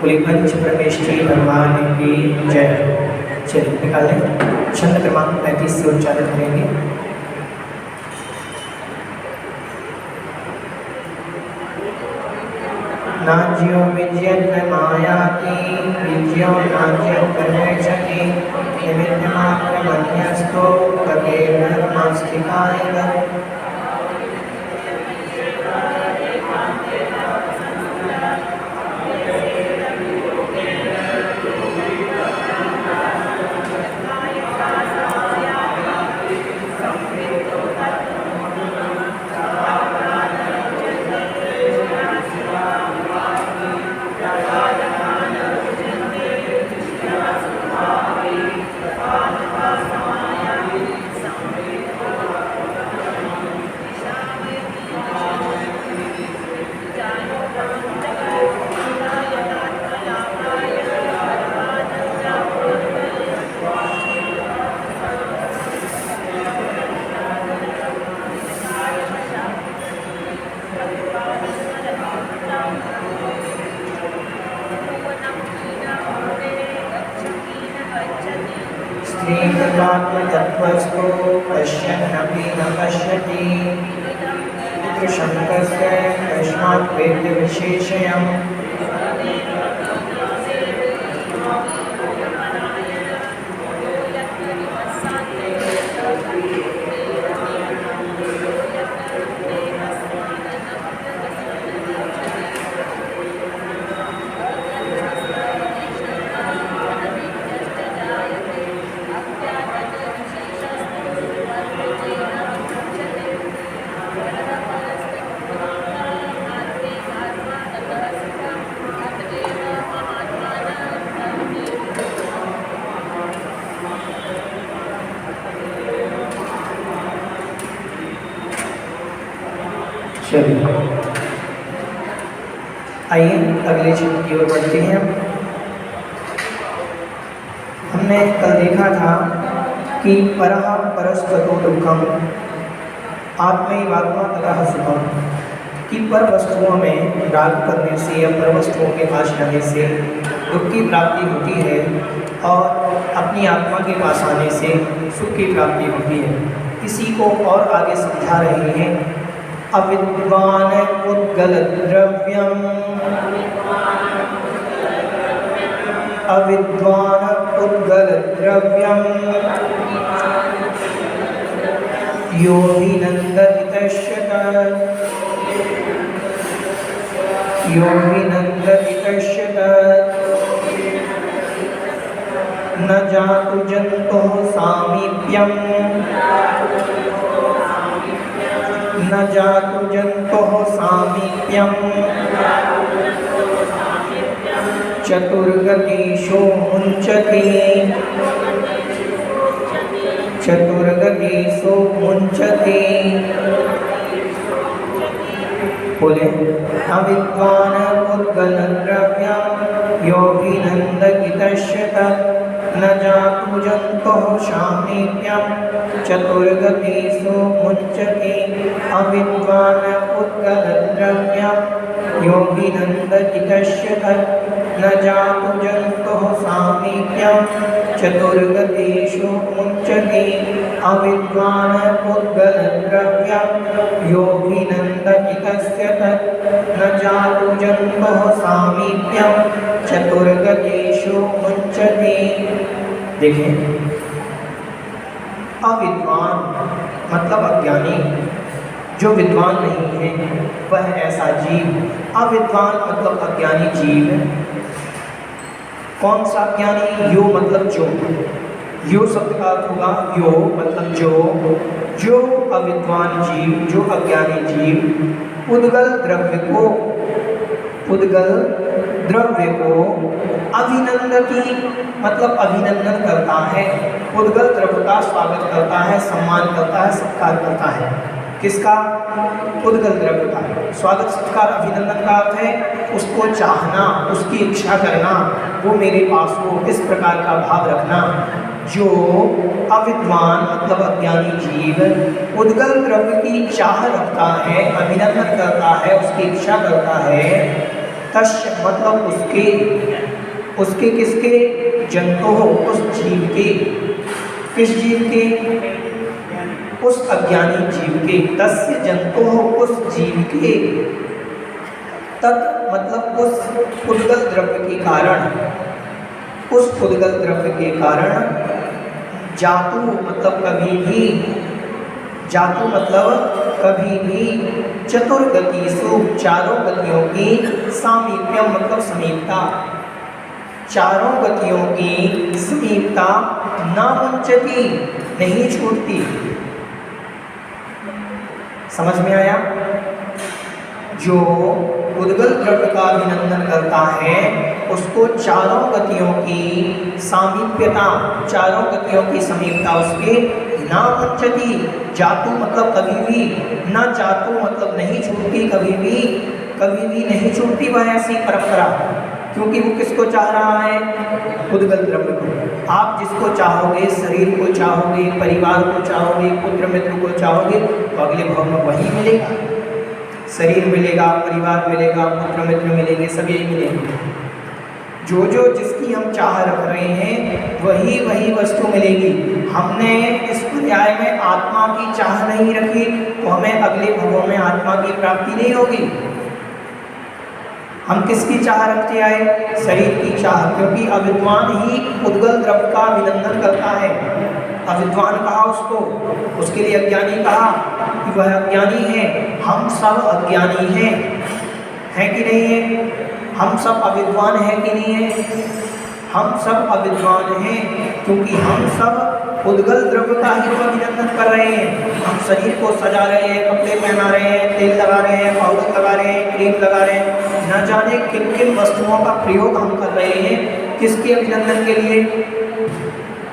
बोले पंच परमेष्ठी भगवान की जय। चलिए निकाल लें। छंद क्रमांक 35 से उच्चारण करेंगे। नाज्यो विजयन माया की विजयो नाज्यो कर्मेशति निमित्तमात्र मन्यस्तो कके धर्मास्तिकाय। तत्त्वस्तु पश्यन्नपि न पश्यति शङ्कस्य तस्मात् वेद्य विशेषयम्। चलिए आइए अगले छंद की ओर बढ़ते हैं। हमने कल देखा था कि परः परस्ततो दुःखम आत्मैवात्मा ततः सुखम, कि पर वस्तुओं में राग करने से या पर वस्तुओं के पास जाने से दुख की प्राप्ति होती है और अपनी आत्मा के पास आने से सुख की प्राप्ति होती है। इसी को और आगे समझा रहे हैं। अविद्वान उद्गल द्रव्यम, अविद्वान उद्गल द्रव्यम यो विनन्दति तस्यत, यो विनन्दति तस्यत न जातु जन्तोः सामीप्यम्, न जातु जन्तोः सामीप्यम् चतुर्गतिषु मुञ्चति, चतुर्गतिषु मुञ्चति। बोले अविद्वान उद्गल द्रव्यं यो विनन्दति तस्यत न जातु जन्तोः सामीप्यं चतुर्गतिषु मुञ्चति। अविद्वान उद्गल द्रव्यं यो विनन्दति तस्यत न जातु जन्तोः सामीप्यं चतुर्गतिषु मुञ्चति। अविद्वान उद्गल द्रव्यं यो विनन्दति तस्यत न जातु जन्तोः सामीप्यं चतुर्गतिषु मुञ्चति। देखें, अविद्वान मतलब अज्ञानी, जो विद्वान नहीं है वह ऐसा जीव। अविद्वान मतलब अज्ञानी जीव। कौन सा अज्ञानी? यो मतलब जो, यो शब्द का अर्थ होगा यो मतलब जो अविद्वान जीव, जो अज्ञानी जीव उद्गल द्रव्य को, उद्गल द्रव्य को अभिनंदती मतलब अभिनंदन करता है, उद्गल द्रव्य का स्वागत करता है, सम्मान करता है, सत्कार करता है। किसका? उद्गल द्रव्य का। स्वागत सत्कार अभिनंदन का अर्थ है उसको चाहना, उसकी इच्छा करना, वो मेरे पास हो, इस प्रकार का भाव रखना। जो अविद्वान मतलब अज्ञानी जीव उद्गल द्रव्य की चाह रखता है, अभिनंदन करता है, उसकी इच्छा करता है, तस्य मतलब उसके, उसके किसके, जंतु हो उस जीव के, किस जीव के, उस अज्ञानी जीव के, तस्य जंतु हो उस जीव के, तत् मतलब उस उद्गल द्रव्य के कारण, उस उद्गल द्रव्य के कारण, जातु मतलब कभी भी, जातु मतलब कभी भी, चतुर्गतिषु चारों गतियों की, सामीप्यम मतलब समीपता, चारों गतियों की समीपता, ना मुंचती नहीं छूटती। समझ में आया? जो उद्गल द्रव्य का अभिनंदन करता है उसको चारों गतियों की सामीप्यता, चारों गतियों की समीपता उसके, ना मुंचती, जातु मतलब कभी भी, ना जातु मतलब नहीं छूटती, कभी भी, कभी भी नहीं छूटती वह ऐसी परंपरा, क्योंकि वो किसको चाह रहा है, उद्गल द्रव्य को। आप जिसको चाहोगे, शरीर को चाहोगे, परिवार को चाहोगे, पुत्र मित्र को चाहोगे, तो अगले भाव में वही मिलेगा, शरीर मिलेगा, परिवार मिलेगा, पुत्र मित्र मिलेंगे, सब यही मिलेंगे। जो जो जिसकी हम चाह रख रहे हैं वही वही वस्तु मिलेगी। हमने इस पर्याय में आत्मा की चाह नहीं रखी तो हमें अगले भवों में आत्मा की प्राप्ति नहीं होगी। हम किसकी चाह रखते आए, शरीर की चाह, क्योंकि अविद्वान ही उद्गल द्रव्य का अभिनंदन करता है। अविद्वान कहा उसको, उसके लिए अज्ञानी कहा कि वह अज्ञानी है। हम सब अज्ञानी हैं कि नहीं है? हम सब अविद्वान हैं कि नहीं है? हम सब अविद्वान हैं क्योंकि हम सब उद्गल द्रव्य का ही तो अभिनंदन कर रहे हैं। हम शरीर को सजा रहे हैं, कपड़े पहना रहे हैं, तेल लगा रहे हैं, पाउडर लगा रहे हैं, क्रीम लगा रहे हैं, न जाने किन किन वस्तुओं का प्रयोग हम कर रहे हैं। किसके अभिनंदन के लिए?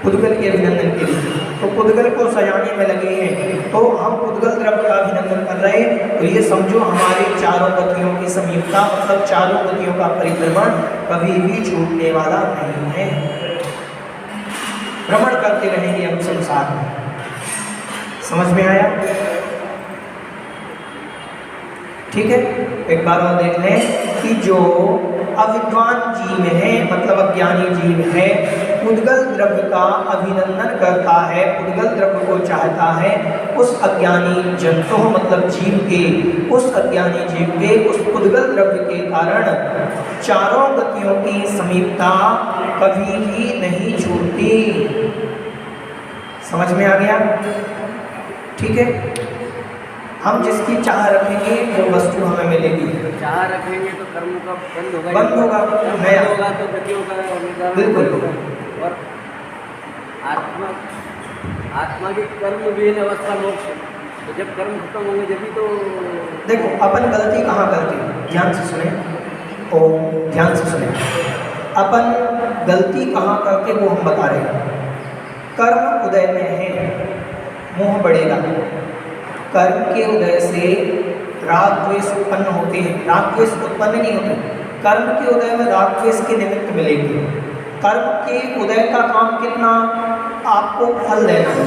उद्गल के अभिनंदन के लिए। तो उद्गल को सजाने में लगे हैं, तो हम उद्गल द्रव्य का अभिनंदन कर रहे हैं। तो ये समझो हमारे चारों गतियों की समीपता, मतलब चारों गतियों का परिभ्रमण कभी भी छूटने वाला नहीं है। भ्रमण करते रहेंगे हम संसार में। समझ में आया? ठीक है, एक बार और देख लें कि जो अविद्वान जीव है, मतलब अज्ञानी जीव है, उद्गल द्रव्य का अभिनंदन करता है, उद्गल द्रव्य को चाहता है, उस अज्ञानी जंतु मतलब जीव के, उस अज्ञानी जीव के उस उद्गल द्रव्य के कारण चारों गतियों की समीपता कभी भी नहीं छूटती। समझ में आ गया? ठीक है, हम जिसकी चाह रखेंगे वो वस्तु हमें मिलेगी। चाह रखेंगे तो कर्म का बंद होगा, नया होगा तो गतियों का बिल्कुल। और आत्मा की कर्म विहीन अवस्था मोक्ष। तो जब कर्म खत्म होंगे जब तो देखो अपन गलती कहाँ करते हैं, ध्यान से सुने, ओ ध्यान से सुने, अपन गलती कहाँ करते वो हम बता रहे हैं। कर्म उदय में है, मोह बढ़ेगा। कर्म के उदय से राग द्वेष उत्पन्न होते हैं, राग द्वेष उत्पन्न नहीं होते। कर्म के उदय में राग द्वेष के निमित्त मिलेंगे। कर्म के उदय का काम कितना, आपको फल देना है।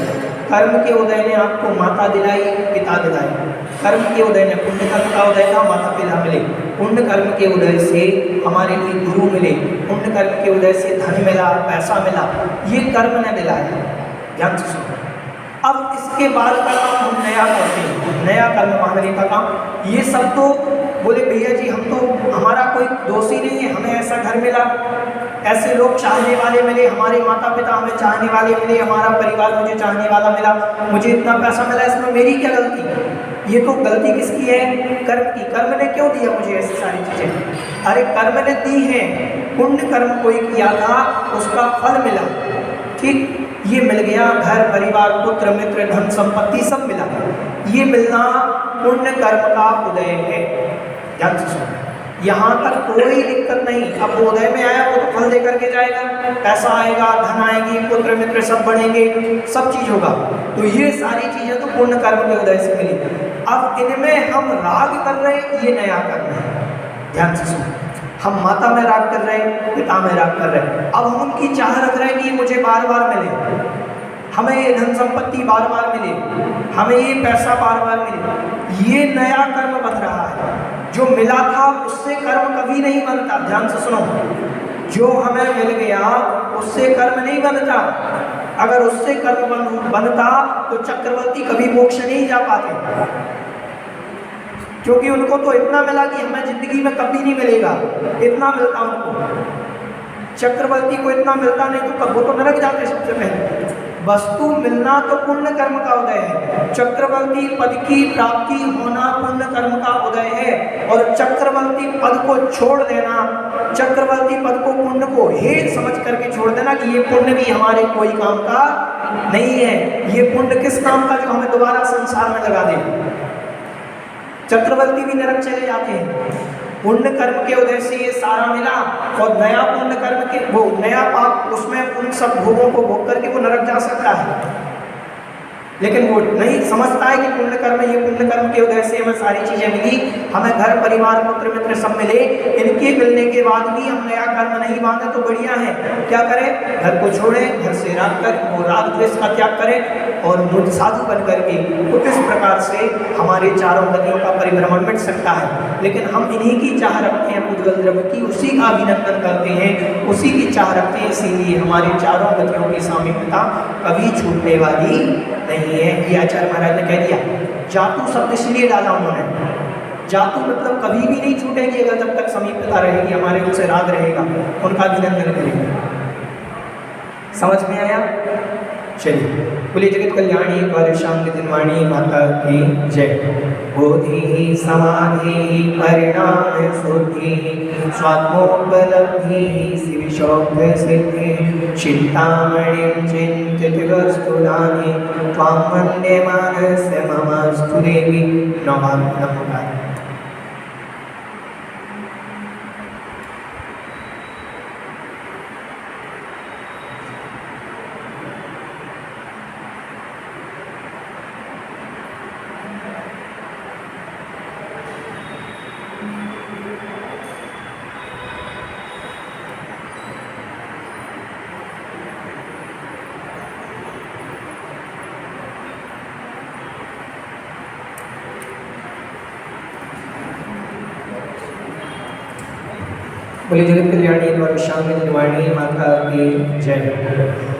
कर्म के उदय ने आपको माता दिलाई, पिता दिलाई। कर्म के उदय ने पुण्य कर्म का उदय था, माता पिता मिले। पुण्य कर्म के उदय से हमारे लिए गुरु मिले। पुण्य कर्म के उदय से धन मिला, पैसा मिला, ये कर्म ने दिलाया। ध्यान से सुनो। अब इसके बाद का काम हम नया करते हैं, नया कर्म मांगने का काम। ये सब तो बोले भैया जी हम तो, हमारा कोई दोष ही नहीं है, हमें ऐसा घर मिला, ऐसे लोग चाहने वाले मिले, हमारे माता पिता हमें चाहने वाले मिले, हमारा परिवार मुझे चाहने वाला मिला, मुझे इतना पैसा मिला, इसमें मेरी क्या गलती? ये तो गलती किसकी है? कर्म की। कर्म ने क्यों दिया मुझे ऐसी सारी चीज़ें? अरे कर्म ने दी है, पुण्य कर्म कोई किया था उसका फल मिला, ठीक, ये मिल गया, घर परिवार पुत्र मित्र धन संपत्ति सब मिला। ये मिलना पुण्य कर्म का उदय है। ध्यान से सुनो, यहाँ तक कोई दिक्कत नहीं। अब वो उदय में आया वो तो फल दे करके जाएगा, पैसा आएगा, धन आएगी, पुत्र मित्र सब बढ़ेंगे, सब चीज होगा। तो ये सारी चीजें तो पुण्य कर्म के उदय से मिली। अब इनमें हम राग कर रहे हैं, ये नया कर्म है। ध्यान से सुनो, हम माता में राग कर रहे हैं, पिता में राग कर रहे हैं। अब हम उनकी चाह रख रहे हैं कि मुझे बार बार मिले, हमें ये धन संपत्ति बार बार मिले, हमें ये पैसा बार बार मिले। ये नया कर्म बन रहा है। जो मिला था उससे कर्म कभी नहीं बनता। ध्यान से सुनो, जो हमें मिल गया उससे कर्म नहीं बनता। अगर उससे कर्म बनता तो चक्रवर्ती कभी मोक्ष नहीं जा पाते, क्योंकि उनको तो इतना मिला कि हमें जिंदगी में कभी नहीं मिलेगा, इतना मिलता उनको। चक्रवर्ती को इतना मिलता नहीं तो कब वो तो नरक जाते सबसे पहले। वस्तु मिलना तो पुण्य कर्म का उदय है, चक्रवर्ती पद की प्राप्ति होना पुण्य कर्म का उदय है। और चक्रवर्ती पद को छोड़ देना, चक्रवर्ती पद को पुण्य को हेत समझ करके छोड़ देना कि ये पुण्य भी हमारे कोई काम का नहीं है, ये पुण्य किस काम का जो हमें दोबारा संसार में लगा दे। चक्रवर्ती भी नरक चले जाते हैं। पुण्य कर्म के उदय से ये सारा मिला, और नया पुण्य कर्म के वो नया पाप उसमें उन सब भोगों को भोग करके वो नरक जा सकता है। लेकिन वो नहीं समझता है कि पुण्य कर्म, ये पुण्य कर्म के उदय से हमें सारी चीजें मिली, हमें घर परिवार पुत्र मित्र सब मिले, इनके मिलने के बाद भी हम नया कर्म नहीं बांधे तो बढ़िया है। क्या करें, घर को छोड़े, घर से राग कर वो राग द्वेष का त्याग करें और मुझ साधु बन करके तो इस प्रकार से हमारे चारों गतियों का परिभ्रमण मिट सकता है। लेकिन हम इन्हीं की चाह रखते हैं, उद्गल द्रव्य की, उसी का अभिनंदन करते हैं, उसी की चाह रखते हैं, इसीलिए हमारी चारों गतियों की सामीप्यता कभी छूटने वाली नहीं है। ये आचार्य महाराज ने कह दिया। जातु शब्द इसलिए डाला उन्होंने, जातु मतलब कभी भी नहीं छूटेगी, अगर जब तक समीपता रहेगी, हमारे उनसे राग रहेगा, उनका अभिनंदन करेंगे। समझ में आया? चलिए, बोलिए जगत कल्याणी गौरी शांति दिनवाणी माता की जय। बोधि समाधि परिणाम शुद्धि स्वात्मोपलब्धि शिव शौक्य सिद्धि चिंतामणिं चिंतित वस्तुदानि त्वां वन्दे मानस्य ममस्तु देवी नमः। बोलिए जगत कल्याणी और शांति निर्वाणी माता की जय।